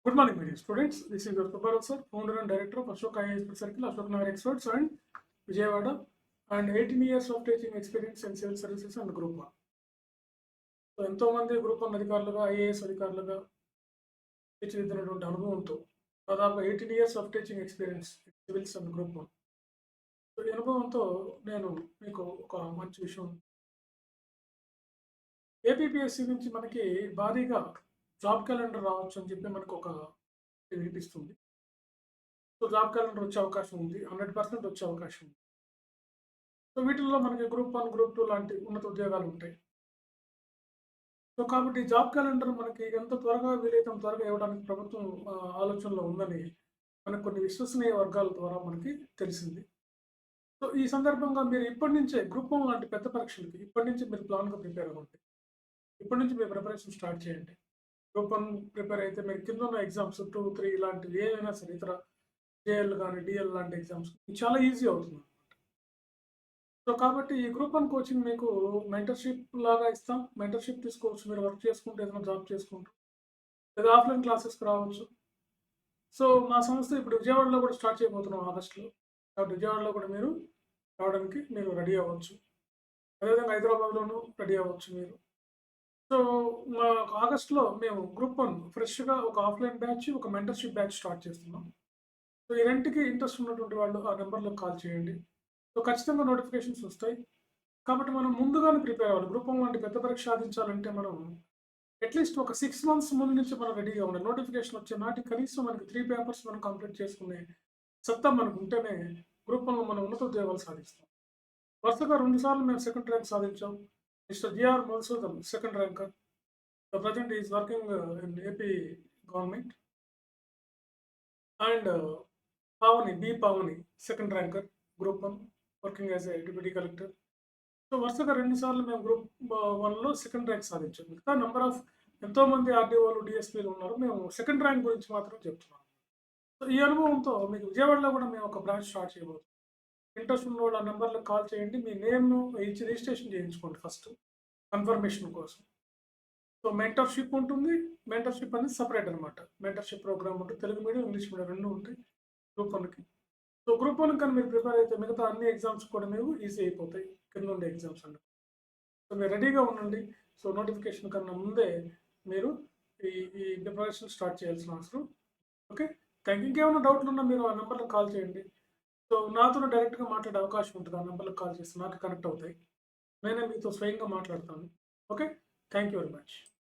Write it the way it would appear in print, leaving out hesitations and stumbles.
Good morning, my dear students. This is your Subbarao sir, founder and director of Ashok IAS Circle, Ashok Nagar Experts and Vijayawada, and 18 years of teaching experience in civil services and Group 1. So ఎంతోమంది group 1 అధికారులుగా IAS అధికారులుగా తీర్చిదిద్దినటువంటి అనుభవంతో దాదాపు 18 years of teaching experience civils and group 1. So ఈ అనుభవంతో నేను మీకు ఒక మంచి విషయం, ఏపీపీఎస్సీ నుంచి మనకి భారీగా జాబ్ క్యాలెండర్ రావచ్చు అని చెప్పి మనకు ఒక వినిపిస్తుంది. సో జాబ్ క్యాలెండర్ వచ్చే అవకాశం ఉంది, 100% వచ్చే అవకాశం ఉంది. సో వీటిల్లో మనకి గ్రూప్ 1, గ్రూప్ 2 లాంటి ఉన్నత ఉద్యోగాలు ఉంటాయి. సో కాబట్టి జాబ్ క్యాలెండర్ మనకి ఎంత త్వరగా వీలైతే త్వరగా ఇవ్వడానికి ప్రభుత్వం ఆలోచనలో ఉందని మనకు కొన్ని విశ్వసనీయ వర్గాల ద్వారా మనకి తెలిసింది. సో ఈ సందర్భంగా మీరు ఇప్పటి నుంచే గ్రూప్ 1 లాంటి పెద్ద పరీక్షలకి ఇప్పటి నుంచి మీరు ప్లాన్గా ప్రిపేర్ అవ్వండి. ఇప్పటి నుంచి మీరు ప్రిపరేషన్ స్టార్ట్ చేయండి. గ్రూప్ 1 ప్రిపేర్ అయితే మీరు కింద ఉన్న ఎగ్జామ్స్ 2, 3 ఇలాంటివి ఏవైనా సరే, ఇతర జేఎల్ కానీ డిఎల్ లాంటి ఎగ్జామ్స్ చాలా ఈజీ అవుతుంది. సో కాబట్టి ఈ గ్రూప్ 1 కోచింగ్ మీకు మెంటర్షిప్ లాగా ఇస్తాం. మెంటర్షిప్ తీసుకోవచ్చు, మీరు వర్క్ చేసుకుంటూ ఏదైనా జాబ్ చేసుకుంటూ, లేదా ఆఫ్లైన్ క్లాసెస్కి రావచ్చు. సో మా సంస్థ ఇప్పుడు విజయవాడలో కూడా స్టార్ట్ చేయబోతున్నాం ఆగస్టులో. కాబట్టి విజయవాడలో కూడా మీరు రావడానికి మీరు రెడీ అవ్వచ్చు. అదేవిధంగా హైదరాబాద్లోనూ రెడీ అవ్వచ్చు మీరు. సో మా ఆగస్టులో మేము గ్రూప్ 1 ఫ్రెష్గా ఒక ఆఫ్లైన్ బ్యాచ్, ఒక మెంటర్షిప్ బ్యాచ్ స్టార్ట్ చేస్తున్నాం. సో ఈ రెండుకి ఇంట్రెస్ట్ ఉన్నటువంటి వాళ్ళు ఆ నెంబర్లో కాల్ చేయండి. సో ఖచ్చితంగా నోటిఫికేషన్స్ వస్తాయి. కాబట్టి మనం ముందుగానే ప్రిపేర్ అవ్వాలి. గ్రూప్ 1 లాంటి పెద్ద పరీక్ష సాధించాలంటే మనం అట్లీస్ట్ ఒక 6 months ముందు నుంచి మనం రెడీగా ఉండాలి. నోటిఫికేషన్ వచ్చే నాటి కనీసం మనకి 3 పేపర్స్ మనం కంప్లీట్ చేసుకునే సత్తా మనకు ఉంటేనే గ్రూప్ 1లో మనం ఉన్నత ఉద్యోగాలు సాధిస్తాం. వరుసగా 2 సార్లు మేము సెకండ్ ర్యాంక్ సాధించాం. Mr. G.R. Madhusudan, second ranker. The present is working in AP government. And Pavani, second ranker, group 1, working as a deputy collector. So వరుసగా 2 సార్లు మేము గ్రూప్ 1లో సెకండ్ ర్యాంక్ సాధించాం. మిగతా నెంబర్ ఆఫ్ ఎంతోమంది ఆర్డీఓలు, డిఎస్పీలు ఉన్నారు. మేము సెకండ్ ర్యాంక్ గురించి మాత్రం చెప్తున్నాం. సో ఈ అనుభవంతో మీకు విజయవాడలో కూడా మేము ఒక బ్రాంచ్ స్టార్ట్ చేయబోతున్నాం. ఇంట్రెస్ట్ ఉన్న వాళ్ళు ఆ నెంబర్లకు కాల్ చేయండి. మీ నేమ్ను ఇచ్చి రిజిస్ట్రేషన్ చేయించుకోండి ఫస్ట్ కన్ఫర్మేషన్ కోసం. సో మెంటర్షిప్ ఉంటుంది. మెంటర్షిప్ అనేది సపరేట్ అనమాట. మెంటర్షిప్ ప్రోగ్రామ్ ఉంటుంది. తెలుగు మీడియం, ఇంగ్లీష్ మీడియం 2 ఉంటాయి గ్రూప్ 1కి. సో గ్రూప్ 1 కానీ మీరు ప్రిపేర్ అయితే మిగతా అన్ని ఎగ్జామ్స్ కూడా మీకు ఈజీ అయిపోతాయి, కింద ఉండే ఎగ్జామ్స్ అన్నీ. సో మీరు రెడీగా ఉండండి. సో నోటిఫికేషన్ కన్నా ముందే మీరు ఈ ప్రిపరేషన్ స్టార్ట్ చేయాల్సిన అవసరం. Okay, thank you. ఇంకేమైనా డౌట్లు ఉన్నా మీరు ఆ నెంబర్లకు కాల్ చేయండి. సో నాతో డైరెక్ట్గా మాట్లాడే అవకాశం ఉంటుంది. ఆ నెంబర్లకు కాల్ చేస్తే నాకు కనెక్ట్ అవుతాయి. నేనే మీతో స్వయంగా మాట్లాడతాను. Okay, thank you very much.